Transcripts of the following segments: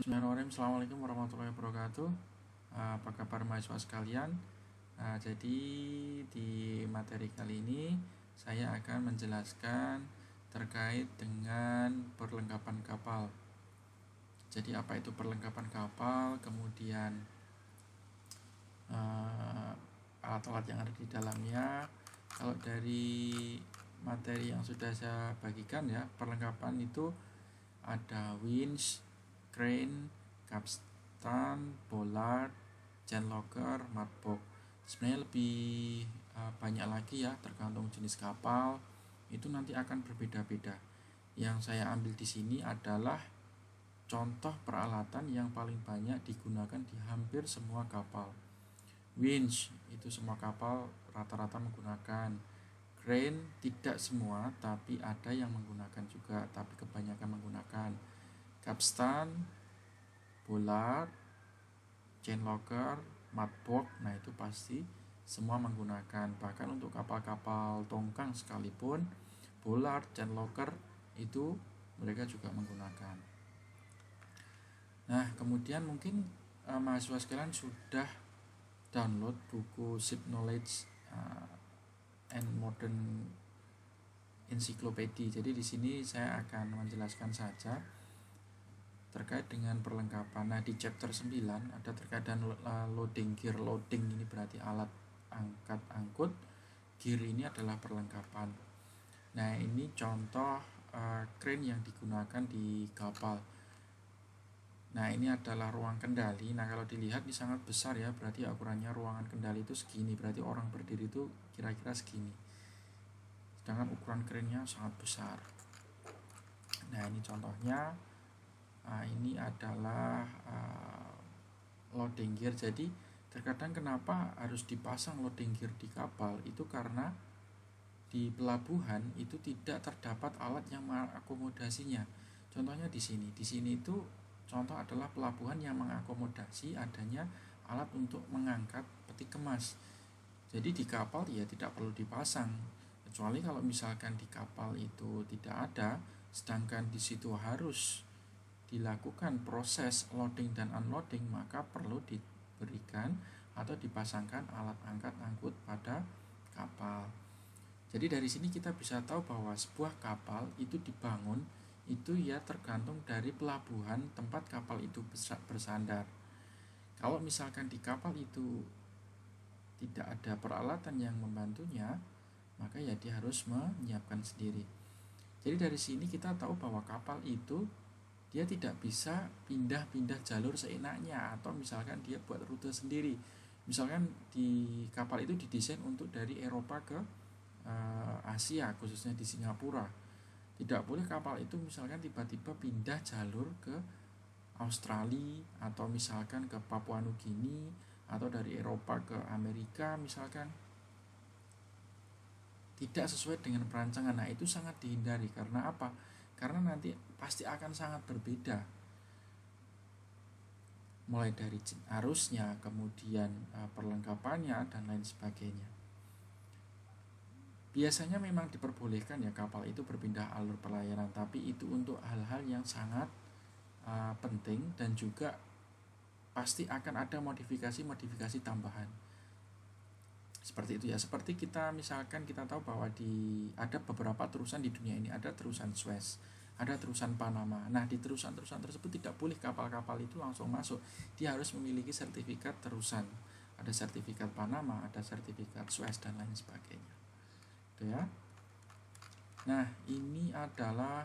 Bismillahirrahmanirrahim. Assalamualaikum warahmatullahi wabarakatuh. Apa kabar mahasiswa sekalian? Jadi di materi kali ini saya akan menjelaskan terkait dengan perlengkapan kapal. Jadi apa itu perlengkapan kapal, kemudian alat-alat yang ada di dalamnya. Kalau dari materi yang sudah saya bagikan ya, perlengkapan itu ada winch, crane, capstan, bollard, chain locker, mud box. Sebenarnya lebih banyak lagi ya, tergantung jenis kapal. Itu nanti akan berbeda-beda. Yang saya ambil di sini adalah contoh peralatan yang paling banyak digunakan di hampir semua kapal. Winch itu semua kapal rata-rata menggunakan. Crane tidak semua, tapi ada yang menggunakan juga, tapi kebanyakan menggunakan. Capstan, bollard, chain locker, mud box, nah itu pasti semua menggunakan. Bahkan untuk kapal-kapal tongkang sekalipun, bollard, chain locker itu mereka juga menggunakan. Nah, kemudian mungkin mahasiswa sekalian sudah download buku Ship Knowledge and Modern Encyclopedia. Jadi di sini saya akan menjelaskan saja terkait dengan perlengkapan. Nah, di chapter 9 ada terkait dengan loading gear. Loading ini berarti alat angkat angkut. Gear ini adalah perlengkapan. Nah, ini contoh crane yang digunakan di kapal. Nah, ini adalah ruang kendali. Nah, kalau dilihat ini sangat besar ya, berarti ukurannya ruangan kendali itu segini, berarti orang berdiri itu kira-kira segini. Sedangkan ukuran crane-nya sangat besar. Nah, ini contohnya. Ini adalah loading gear. Jadi terkadang kenapa harus dipasang loading gear di kapal itu karena di pelabuhan itu tidak terdapat alat yang mengakomodasinya. Contohnya di sini. Di sini itu contoh adalah pelabuhan yang mengakomodasi adanya alat untuk mengangkat peti kemas. Jadi di kapal ya tidak perlu dipasang. Kecuali kalau misalkan di kapal itu tidak ada, sedangkan di situ harus dilakukan proses loading dan unloading, maka perlu diberikan atau dipasangkan alat angkat angkut pada kapal. Jadi dari sini kita bisa tahu bahwa sebuah kapal itu dibangun itu ya tergantung dari pelabuhan tempat kapal itu bersandar. Kalau misalkan di kapal itu tidak ada peralatan yang membantunya, maka ya dia harus menyiapkan sendiri. Jadi dari sini kita tahu bahwa kapal itu dia tidak bisa pindah-pindah jalur seenaknya, atau misalkan dia buat rute sendiri. Misalkan di kapal itu didesain untuk dari Eropa ke Asia, khususnya di Singapura. Tidak boleh kapal itu misalkan tiba-tiba pindah jalur ke Australia, atau misalkan ke Papua Nugini, atau dari Eropa ke Amerika misalkan. Tidak sesuai dengan perancangan. Nah, itu sangat dihindari. Karena apa? Karena nanti pasti akan sangat berbeda, mulai dari arusnya, kemudian perlengkapannya dan lain sebagainya. Biasanya memang diperbolehkan ya kapal itu berpindah alur pelayanan, tapi itu untuk hal-hal yang sangat penting, dan juga pasti akan ada modifikasi tambahan. Seperti itu ya. Seperti kita misalkan kita tahu bahwa ada beberapa terusan di dunia ini, ada terusan Suez, ada terusan Panama. Nah, di terusan-terusan tersebut tidak boleh kapal-kapal itu langsung masuk. Dia harus memiliki sertifikat terusan. Ada sertifikat Panama, ada sertifikat Suez dan lain sebagainya. Itu ya. Nah, ini adalah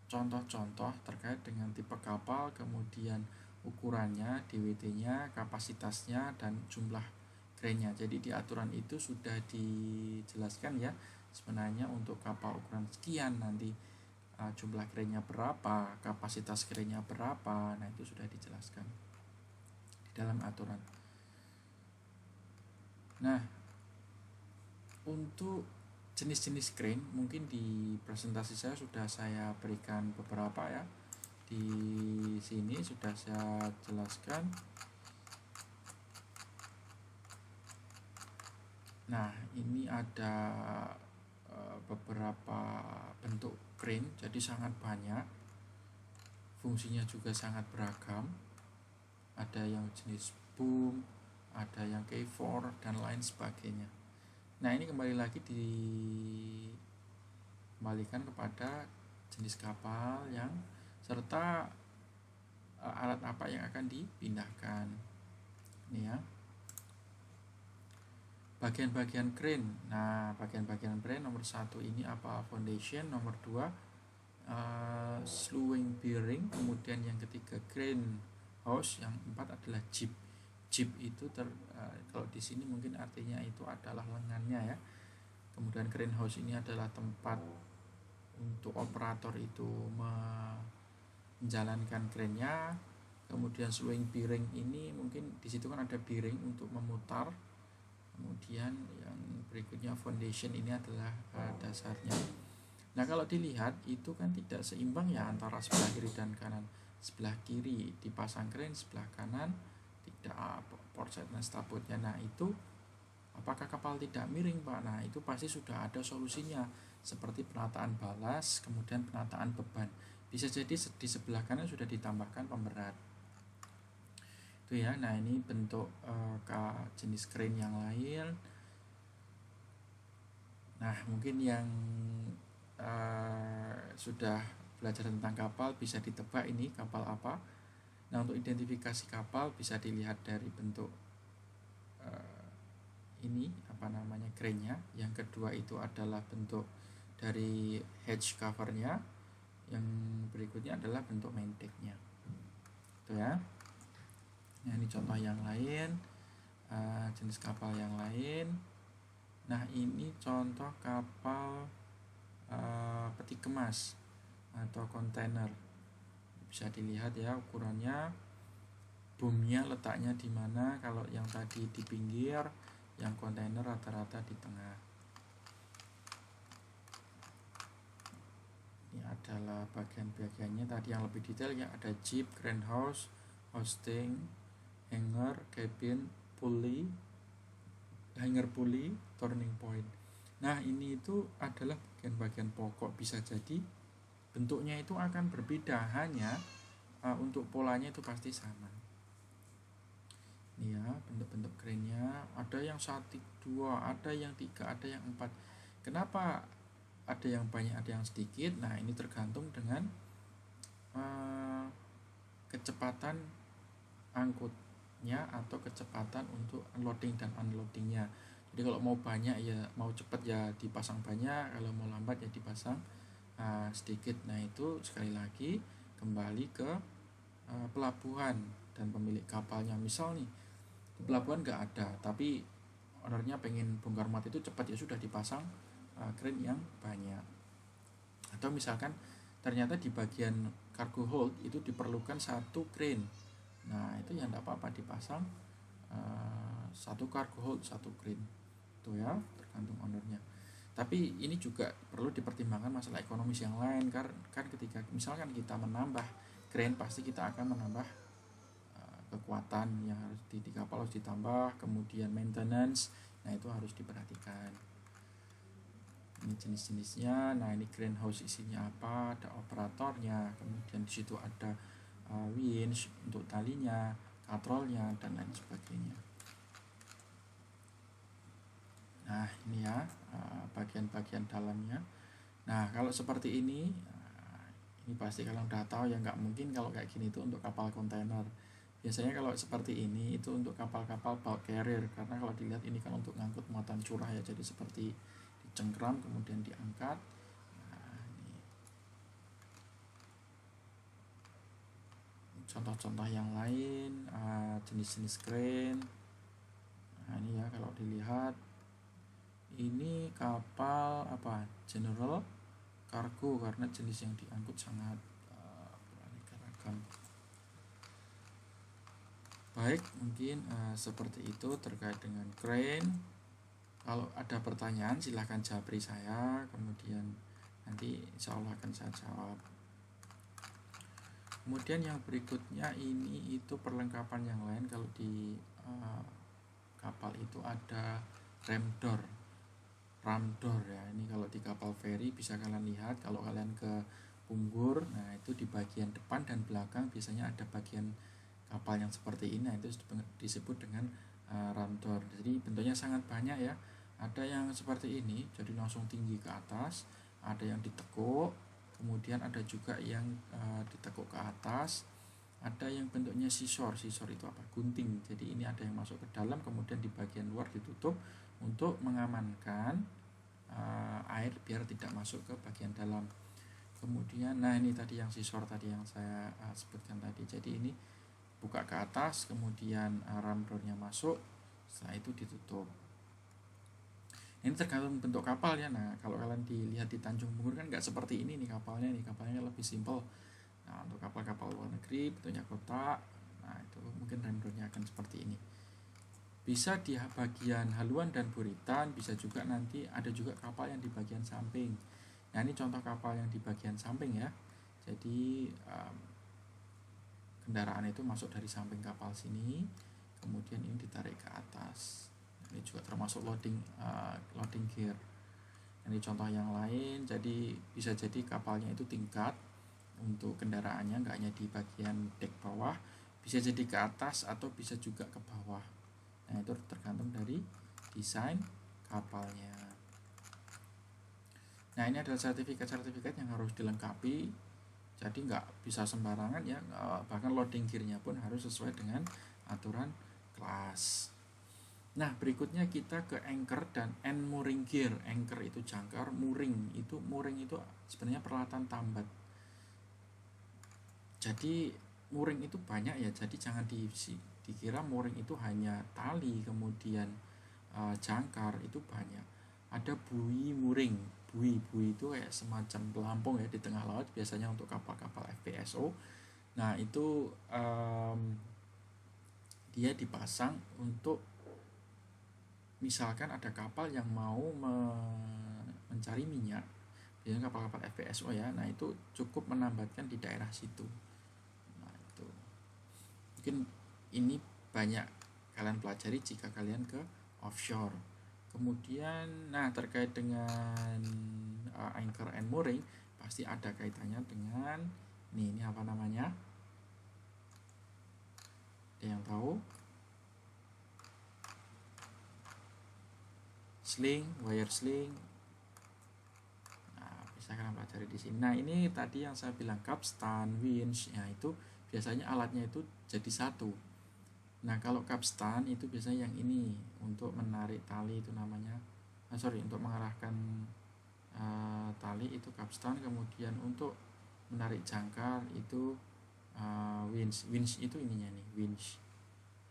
contoh-contoh terkait dengan tipe kapal, kemudian ukurannya, DWT-nya, kapasitasnya, dan jumlah crane-nya. Jadi di aturan itu sudah dijelaskan ya, sebenarnya untuk kapal ukuran sekian nanti jumlah crane-nya berapa, kapasitas crane-nya berapa. Nah, itu sudah dijelaskan di dalam aturan. Nah, untuk jenis-jenis crane mungkin di presentasi saya sudah saya berikan beberapa ya. Di sini sudah saya jelaskan. Nah, ini ada beberapa bentuk crane, jadi sangat banyak. fungsinya juga sangat beragam. Ada yang jenis boom, ada yang K4 dan lain sebagainya. Nah, ini kembali lagi dikembalikan kepada jenis kapal yang serta alat apa yang akan dipindahkan. Ini ya. Bagian-bagian crane. Nah, bagian-bagian crane nomor 1 ini apa? Foundation. Nomor 2 slewing bearing. Kemudian yang ketiga crane house. Yang 4 adalah jib. Jib itu kalau di sini mungkin artinya itu adalah lengannya ya. Kemudian crane house ini adalah tempat untuk operator itu menjalankan crane-nya. Kemudian slewing bearing ini mungkin di situ kan ada bearing untuk memutar. Kemudian yang berikutnya foundation, ini adalah dasarnya. Nah, kalau dilihat itu kan tidak seimbang ya antara sebelah kiri dan kanan. Sebelah kiri dipasang crane, sebelah kanan tidak, port side dan starboardnya. Nah, itu apakah kapal tidak miring, Pak? Nah, itu pasti sudah ada solusinya, seperti penataan balas, kemudian penataan beban. Bisa jadi di sebelah kanan sudah ditambahkan pemberat. Itu ya. Nah, ini bentuk jenis crane yang lain. Nah, mungkin yang sudah belajar tentang kapal bisa ditebak ini kapal apa. Nah, untuk identifikasi kapal bisa dilihat dari bentuk ini apa namanya, crane-nya. Yang kedua itu adalah bentuk dari hatch covernya. Yang berikutnya adalah bentuk main deck-nya. Itu ya. Nah, ini contoh yang lain, jenis kapal yang lain. Nah, ini contoh kapal peti kemas atau kontainer. Bisa dilihat ya ukurannya, boomnya letaknya di mana. Kalau yang tadi di pinggir, yang kontainer rata-rata di tengah. Ini adalah bagian-bagiannya tadi yang lebih detail ya, ada jib, crane house, hoisting, hanger, cabin, pulley, turning point. Nah, ini itu adalah bagian-bagian pokok. Bisa jadi bentuknya itu akan berbeda, hanya untuk polanya itu pasti sama. Ini ya bentuk-bentuk crane-nya, ada yang 1, 2, ada yang 3, ada yang 4. Kenapa ada yang banyak, ada yang sedikit? Nah, ini tergantung dengan kecepatan angkutnya atau kecepatan untuk unloading dan unloadingnya. Jadi kalau mau banyak ya, mau cepat ya dipasang banyak, kalau mau lambat ya dipasang sedikit. Nah, itu sekali lagi kembali ke pelabuhan dan pemilik kapalnya. Misal nih di pelabuhan nggak ada, tapi ownernya pengen bongkar muat itu cepat, ya sudah dipasang crane yang banyak. Atau misalkan ternyata di bagian cargo hold itu diperlukan 1 crane. Nah, itu yang tidak apa-apa dipasang 1 cargo hold, 1 crane. Itu ya, tergantung ownernya. Tapi ini juga perlu dipertimbangkan masalah ekonomis yang lain, kan ketika misalkan kita menambah crane, pasti kita akan menambah kekuatan yang harus di kapal harus ditambah, kemudian maintenance. Nah, itu harus diperhatikan. Ini jenis-jenisnya. Nah, ini crane house isinya apa? Ada operatornya, kemudian di situ ada winch untuk talinya, katrolnya dan lain sebagainya. Nah, ini ya bagian-bagian dalamnya. Nah, kalau seperti ini pasti kalian udah tahu ya, nggak mungkin kalau kayak gini itu untuk kapal kontainer. Biasanya kalau seperti ini itu untuk kapal-kapal bulk carrier, karena kalau dilihat ini kan untuk ngangkut muatan curah ya, jadi seperti dicengkram kemudian diangkat. Nah, ini contoh-contoh yang lain, jenis-jenis crane. Nah, ini ya kalau dilihat ini kapal apa, general cargo, karena jenis yang diangkut sangat beraneka ragam. Baik, mungkin seperti itu terkait dengan crane. Kalau ada pertanyaan silahkan japri saya, kemudian nanti insya Allah akan saya jawab. Kemudian yang berikutnya ini itu perlengkapan yang lain. Kalau di kapal itu ada ram door ya. Ini kalau di kapal feri bisa kalian lihat, kalau kalian ke punggur. Nah, itu di bagian depan dan belakang biasanya ada bagian kapal yang seperti ini. Nah, itu disebut dengan ram door. Jadi bentuknya sangat banyak ya. Ada yang seperti ini, jadi langsung tinggi ke atas. Ada yang ditekuk, kemudian ada juga yang ditekuk ke atas. Ada yang bentuknya sisor. Sisor itu apa? Gunting. Jadi ini ada yang masuk ke dalam, kemudian di bagian luar ditutup untuk mengamankan air biar tidak masuk ke bagian dalam. Kemudian nah ini tadi yang sisor tadi yang saya sebutkan tadi. Jadi ini buka ke atas, kemudian ram door-nya masuk, setelah itu ditutup. Ini tergantung bentuk kapal ya. Nah, kalau kalian dilihat di Tanjung Bungur kan nggak seperti ini nih kapalnya. Nih kapalnya lebih simpel. Nah, untuk kapal-kapal luar negeri bentuknya kotak. Nah, itu mungkin ram door-nya akan seperti ini. Bisa di bagian haluan dan buritan, bisa juga nanti ada juga kapal yang di bagian samping. Nah, ini contoh kapal yang di bagian samping ya. Jadi kendaraan itu masuk dari samping kapal sini, kemudian ini ditarik ke atas. Ini juga termasuk loading gear. Ini contoh yang lain. Jadi bisa jadi kapalnya itu tingkat untuk kendaraannya, nggak hanya di bagian dek bawah, bisa jadi ke atas atau bisa juga ke bawah. Nah, itu tergantung dari desain kapalnya. Nah, ini adalah sertifikat-sertifikat yang harus dilengkapi. Jadi nggak bisa sembarangan ya, bahkan loading gearnya pun harus sesuai dengan aturan kelas. Nah, berikutnya kita ke anchor dan end mooring gear. Anchor itu jangkar, mooring itu sebenarnya peralatan tambat. Jadi mooring itu banyak ya, jadi jangan dikira mooring itu hanya tali kemudian jangkar, itu banyak. Ada buoy mooring. Buoy itu kayak semacam pelampung ya di tengah laut, biasanya untuk kapal-kapal FPSO. Nah, itu dia dipasang untuk misalkan ada kapal yang mau mencari minyak, biasanya kapal-kapal FPSO ya. Nah, itu cukup menambatkan di daerah situ. Nah, itu mungkin ini banyak kalian pelajari jika kalian ke offshore. Kemudian nah terkait dengan anchor and mooring pasti ada kaitannya dengan ini apa namanya? Ada yang tahu? Sling, wire sling. Nah, bisa kalian pelajari di sini. Nah, ini tadi yang saya bilang capstan, winch, ya itu biasanya alatnya itu jadi satu. Nah, kalau capstan itu biasanya yang ini untuk menarik tali itu namanya untuk mengarahkan tali itu capstan. Kemudian untuk menarik jangkar itu winch itu ininya nih, winch,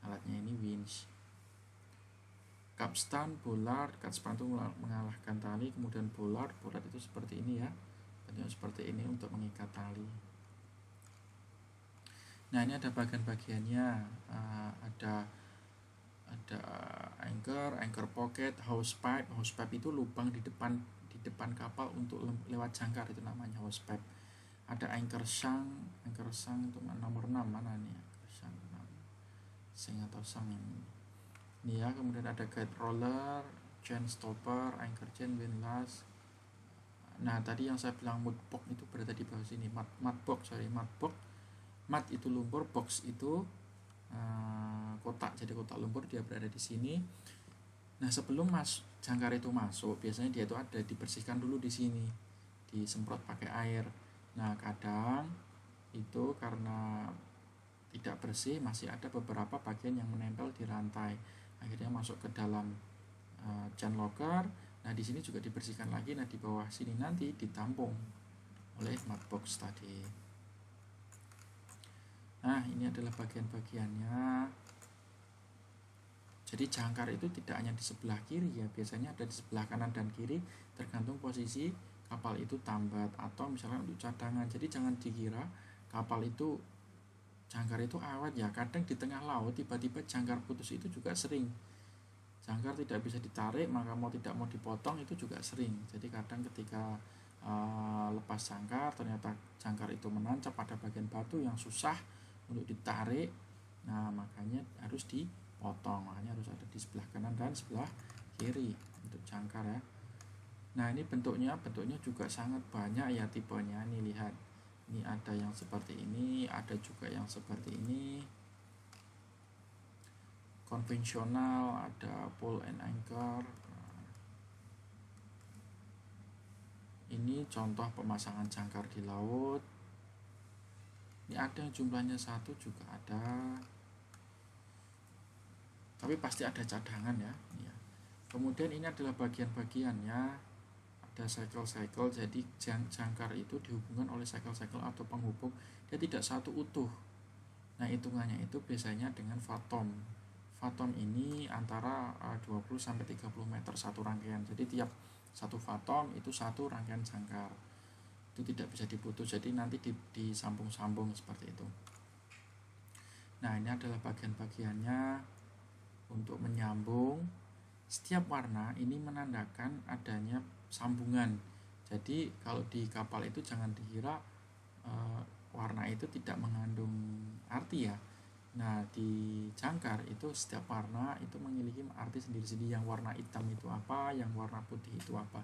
alatnya ini winch. Capstan, bollard, capstan itu mengalahkan tali, kemudian bollard itu seperti ini ya, bentuknya seperti ini untuk mengikat tali. Nah, ini ada bagian-bagiannya, ada anchor pocket, hose pipe itu lubang di depan kapal untuk lewat jangkar, itu namanya hose pipe. Ada anchor shank itu nomor 6 mana nih, anchor shank 6, sing atau sang ini ya. Kemudian ada guide roller, chain stopper, anchor chain, windlass. Nah, tadi yang saya bilang mud box itu berada di bawah sini, mud box. Mud itu lumpur, box itu kotak, jadi kotak lumpur, dia berada di sini. Nah, sebelum jangkar itu masuk, biasanya dia itu ada dibersihkan dulu di sini, disemprot pakai air. Nah, kadang itu karena tidak bersih, masih ada beberapa bagian yang menempel di rantai, akhirnya masuk ke dalam chain locker. Nah, di sini juga dibersihkan lagi. Nah, di bawah sini nanti ditampung oleh mud box tadi. Nah, ini adalah bagian-bagiannya. Jadi jangkar itu tidak hanya di sebelah kiri ya, biasanya ada di sebelah kanan dan kiri, tergantung posisi kapal itu tambat atau misalnya untuk cadangan. Jadi jangan dikira kapal itu jangkar itu awet ya. Kadang di tengah laut tiba-tiba jangkar putus itu juga sering. Jangkar tidak bisa ditarik, maka mau tidak mau dipotong itu juga sering. Jadi kadang ketika lepas jangkar, ternyata jangkar itu menancap pada bagian batu yang susah untuk ditarik. Nah, makanya harus dipotong, makanya harus ada di sebelah kanan dan sebelah kiri untuk jangkar ya. Nah, ini bentuknya juga sangat banyak ya tipenya. Nih lihat, ini ada yang seperti ini, ada juga yang seperti ini, konvensional, ada pole and anchor. Ini contoh pemasangan jangkar di laut. Ini ada yang jumlahnya 1 juga ada, tapi pasti ada cadangan ya. Kemudian ini adalah bagian-bagiannya, ada cycle-cycle. Jadi jangkar itu dihubungkan oleh cycle-cycle atau penghubung, dia tidak satu utuh. Nah, hitungannya itu biasanya dengan fathom. Fathom ini antara 20-30 meter satu rangkaian. Jadi tiap satu fathom itu satu rangkaian jangkar. Itu tidak bisa diputus, jadi nanti disambung-sambung seperti itu. Nah, ini adalah bagian-bagiannya untuk menyambung. Setiap warna ini menandakan adanya sambungan. Jadi kalau di kapal itu jangan dikira warna itu tidak mengandung arti ya. Nah, di jangkar itu setiap warna itu memiliki arti sendiri-sendiri. Yang warna hitam itu apa, yang warna putih itu apa.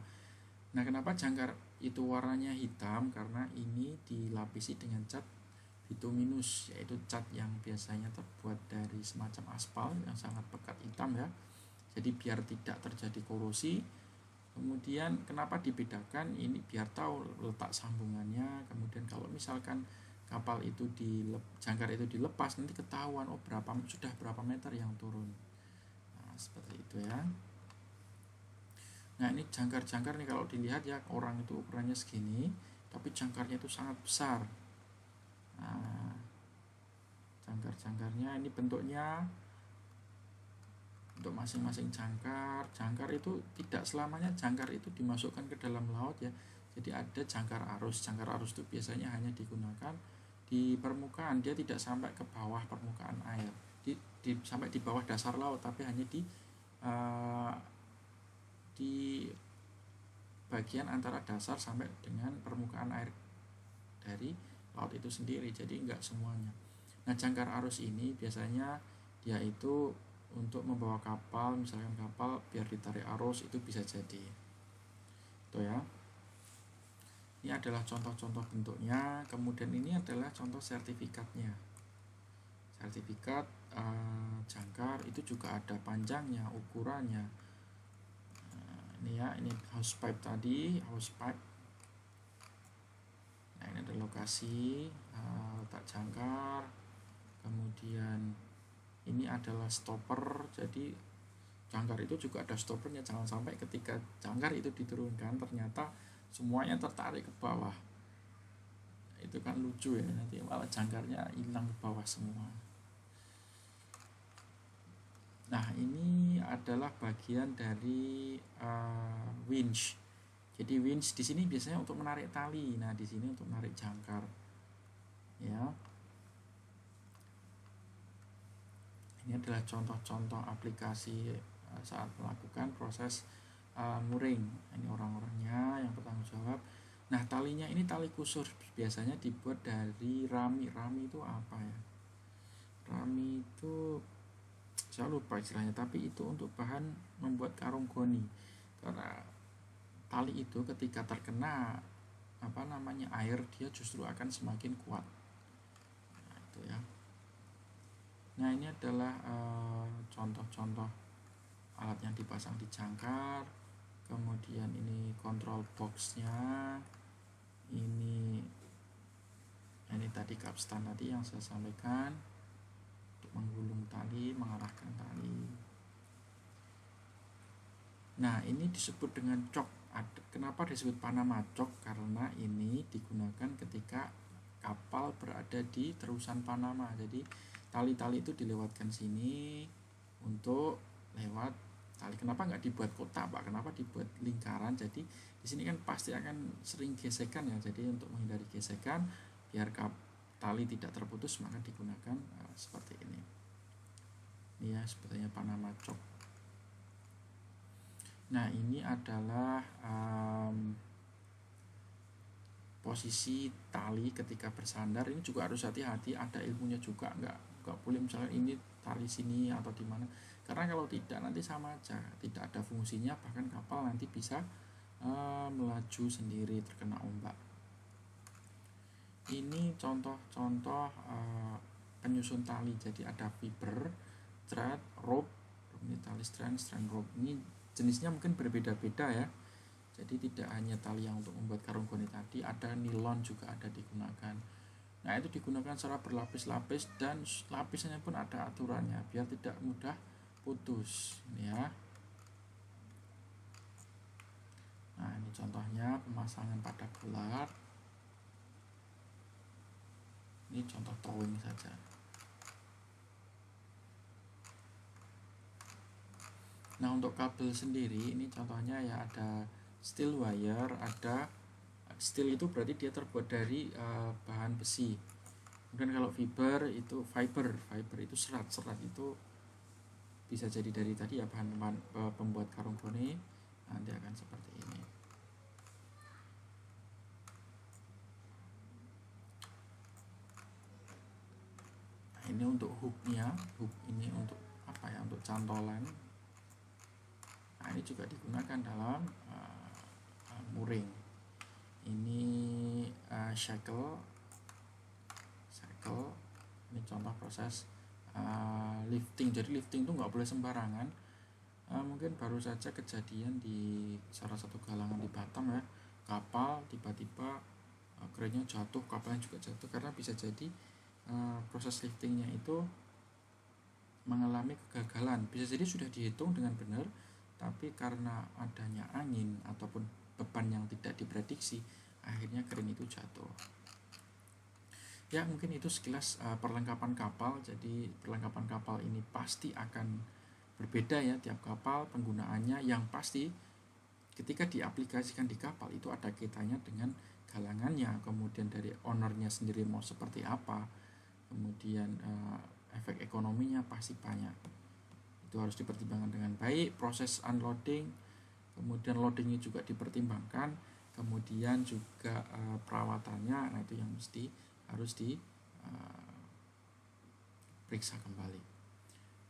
Nah, kenapa jangkar itu warnanya hitam? Karena ini dilapisi dengan cat bituminus, yaitu cat yang biasanya terbuat dari semacam aspal yang sangat pekat hitam ya. Jadi biar tidak terjadi korosi. Kemudian kenapa dibedakan? Ini biar tahu letak sambungannya. Kemudian kalau misalkan kapal itu jangkar itu dilepas, nanti ketahuan sudah berapa meter yang turun. Nah, seperti itu ya. Nah, ini jangkar-jangkar nih kalau dilihat ya, orang itu ukurannya segini, tapi jangkarnya itu sangat besar. Nah, jangkar-jangkarnya ini bentuknya untuk masing-masing jangkar. Jangkar itu tidak selamanya jangkar itu dimasukkan ke dalam laut ya. Jadi ada jangkar arus. Jangkar arus itu biasanya hanya digunakan di permukaan, dia tidak sampai ke bawah permukaan air, sampai di bawah dasar laut, tapi hanya di bagian antara dasar sampai dengan permukaan air dari laut itu sendiri. Jadi enggak semuanya. Nah, jangkar arus ini biasanya dia itu untuk membawa kapal, misalkan kapal biar ditarik arus, itu bisa jadi itu ya. Ini adalah contoh-contoh bentuknya. Kemudian ini adalah contoh sertifikatnya. Sertifikat jangkar itu juga ada panjangnya, ukurannya. Ini ya, ini hose pipe tadi, hose pipe. Nah, ini ada lokasi letak jangkar. Kemudian ini adalah stopper. Jadi jangkar itu juga ada stoppernya. Jangan sampai ketika jangkar itu diturunkan ternyata semuanya tertarik ke bawah. Itu kan lucu ya, nanti malah jangkarnya hilang ke bawah semua. Nah, ini adalah bagian dari winch. Jadi winch di sini biasanya untuk menarik tali. Nah, di sini untuk menarik jangkar. Ya. Ini adalah contoh-contoh aplikasi saat melakukan proses mooring. Ini orang-orangnya yang bertanggung jawab. Nah, talinya ini tali kusur, biasanya dibuat dari rami. Rami itu apa ya? Rami itu saya lupa istilahnya, tapi itu untuk bahan membuat karung goni. Karena tali itu ketika terkena air, dia justru akan semakin kuat. Nah, itu ya. Nah, ini adalah contoh-contoh alat yang dipasang di jangkar. Kemudian ini control boxnya. Ini tadi capstan tadi yang saya sampaikan untuk menggulung tali, mengarahkan tali. Nah, ini disebut dengan cok. Kenapa disebut Panama cok? Karena ini digunakan ketika kapal berada di terusan Panama. Jadi tali-tali itu dilewatkan sini untuk lewat tali. Kenapa nggak dibuat kotak, Pak? Kenapa dibuat lingkaran? Jadi di sini kan pasti akan sering gesekan ya. Jadi untuk menghindari gesekan, biar tali tidak terputus, maka digunakan seperti ini. Ini ya, sebetulnya Panama cok. Nah, ini adalah posisi tali ketika bersandar. Ini juga harus hati-hati, ada ilmunya juga, nggak boleh misalnya ini tali sini atau di mana, karena kalau tidak nanti sama aja, tidak ada fungsinya, bahkan kapal nanti bisa melaju sendiri terkena ombak. Ini contoh-contoh penyusun tali. Jadi ada fiber, thread, rope, ini tali strand rope. Ini jenisnya mungkin berbeda-beda ya. Jadi tidak hanya tali yang untuk membuat karung goni tadi, ada nilon juga ada digunakan. Nah, itu digunakan secara berlapis-lapis dan lapisannya pun ada aturannya biar tidak mudah putus ya. Nah, ini contohnya pemasangan pada gelar. Ini contoh towing saja. Nah, untuk kabel sendiri ini contohnya ya ada steel wire, ada steel itu berarti dia terbuat dari bahan besi. Kemudian kalau fiber itu itu serat itu bisa jadi dari tadi ya bahan pembuat karung goni, nanti akan seperti ini. Nah, ini untuk hooknya, hook ini untuk apa ya, untuk cantolan. Nah, ini juga digunakan dalam mooring. Ini shackle. Ini contoh proses lifting. Jadi lifting itu nggak boleh sembarangan. Mungkin baru saja kejadian di salah satu galangan di Batam ya, kapal tiba-tiba kerennya jatuh, kapalnya juga jatuh karena bisa jadi proses liftingnya itu mengalami kegagalan. Bisa jadi sudah dihitung dengan benar, tapi karena adanya angin ataupun beban yang tidak diprediksi, akhirnya kren itu jatuh. Ya, mungkin itu sekilas perlengkapan kapal. Jadi perlengkapan kapal ini pasti akan berbeda ya tiap kapal penggunaannya. Yang pasti ketika diaplikasikan di kapal itu ada kaitannya dengan galangannya, kemudian dari ownernya sendiri mau seperti apa, kemudian efek ekonominya pasti banyak. Itu harus dipertimbangkan dengan baik. Proses unloading, kemudian loadingnya juga dipertimbangkan, kemudian juga perawatannya. Nah, itu yang mesti harus diperiksa kembali.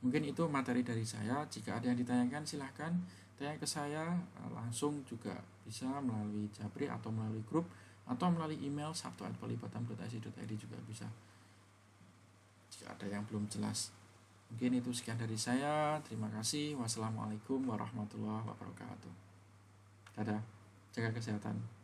Mungkin itu materi dari saya. Jika ada yang ditanyakan silahkan tanya ke saya langsung, juga bisa melalui Japri atau melalui grup atau melalui email sabtu@polybatam.ac.id juga bisa jika ada yang belum jelas. Mungkin itu sekian dari saya. Terima kasih. Wassalamualaikum warahmatullahi wabarakatuh. Dadah. Jaga kesehatan.